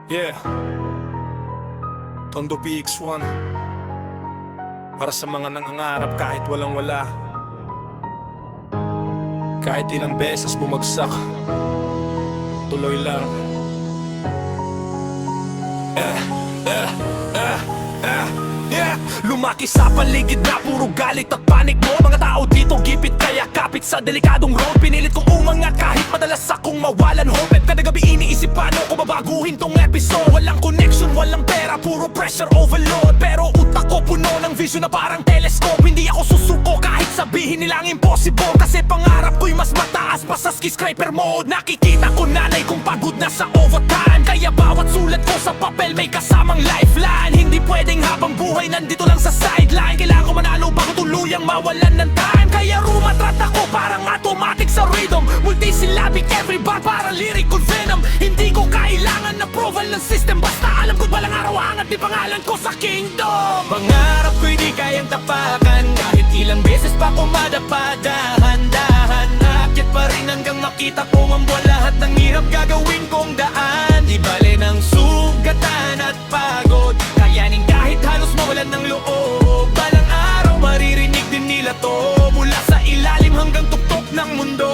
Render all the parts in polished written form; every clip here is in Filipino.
Yeah, Tondo PX1. Para sa mga nangangarap kahit walang wala, kahit ilang beses bumagsak, tuloy lang. Lumaki sa paligid na puro galit at panik mo. Mga tao dito gipit kaya kapit sa delikadong road. Pinilit kong umangat kahit madalas akong mawalan hope. At kada gabi iniisip paano ko babaguhin tong episode. Walang connection, walang pera, puro pressure overload. Pero utak ko puno ng vision na parang telescope. Hindi ako susuko kahit sabihin nilang impossible. Kasi pangarap ko'y mas mataas pa sa skyscraper mode. Nakikita ko nanay kong pagod na sa overtime. Kaya bawat sulat ko sa papel may kasamang lifeline. Hindi pwedeng habang buhay nandito lang sa sideline. Kailangan ko manalo bago tuluyang mawalan ng time. Kaya rumatrat ako parang automatic sa rhythm. Multisyllabic every bar para lyrical venom. Hindi ko kailangan na approval ng system. Basta alam ko balang araw aangat di pangalan ko sa kingdom. Pangarap ko'y di kayang tapakan. Kahit ilang beses pa ko madapa. Dahan-dahan aakyat pa rin hanggang makita ko ang buwan. Lahat ng hirap gagawin kong daan. Di bale ng sugatan at pagod. Kayanin kahit halos mawalan ng loob. Balang araw maririnig din nila to. Mula sa ilalim hanggang tuktok ng mundo.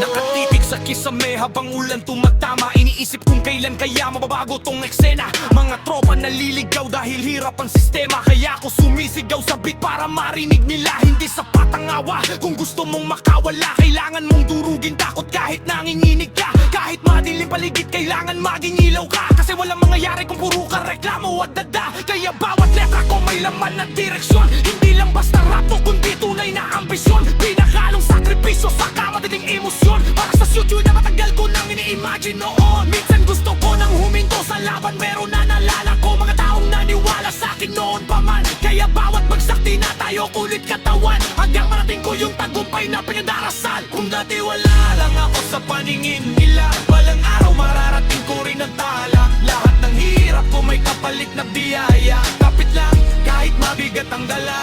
Nakatitig sa kisame habang ulan tumatama. Iniisip kung kailan kaya mababago tong eksena. Mga tropa naliligaw dahil hirap ang sistema. Kaya ako sumisigaw sa beat para marinig nila. Hindi sapat ang awa. Kung gusto mong makawala, kailangan mong durugin takot kahit nanginginig ka. Kahit madilim paligid, kailangan maging ilaw ka. Kasi walang mangyayari kung puro ka reklamo at dada. Kaya bawat letra ko may laman at direksyon. Hindi lang basta rato kundi tunay na ambisyon. Pinakalong sakripisyo saka madaling emosyon. Para sa studio na matagal ko nang ini-imagine noon. Minsan gusto ko nang huminto sa laban, pero nanalala ko mga taong naniwala sa akin noon pa man. Kaya bawat bagsak di na tayo kulit katawan. Hanggang marating ko yung tagumpay na pinagdarasal. Kung dati wala lang ako sa paningin nila, balang araw mararating ko rin ang tala. Lahat ng hirap ko may kapalit na biyaya. Kapit lang kahit mabigat ang dala.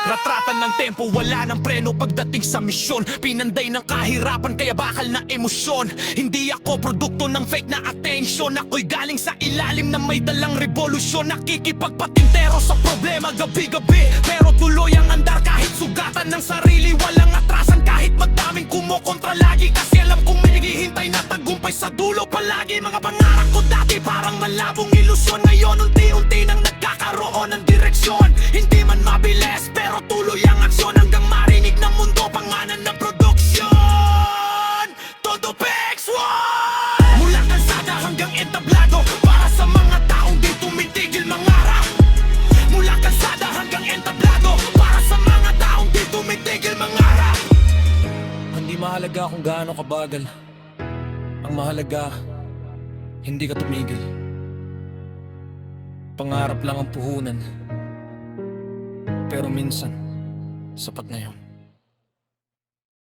Ratratan ng tempo, wala ng preno pagdating sa misyon. Pinanday ng kahirapan kaya bakal na emosyon. Hindi ako produkto ng fake na attention. Ako'y galing sa ilalim na may dalang revolusyon. Nakikipagpatintero sa problema gabi-gabi, pero tuloy ang andar kahit sugatan ng sarili. Walang atrasan kahit madaming kumokontra lagi. Kasi alam kong may naghihintay na tagumpay sa dulo palagi. Mga pangarap ko dati parang malabong ilusyon. Ngayon unti-unti nang nagkakaroon ng direksyon. Hindi man mabilis pero tuloy ang aksyon hanggang marinig ng mundo pangalan ng produksyon. Todo PX1! Mula kalsada hanggang entablado, para sa mga taong di tumitigil mangarap. Mula kalsada hanggang entablado, para sa mga taong di tumitigil mangarap. Hindi mahalaga kung gaano kabagal. Ang mahalaga, hindi ka tumigil. Pangarap lang ang puhunan, pero minsan, sapat na yun.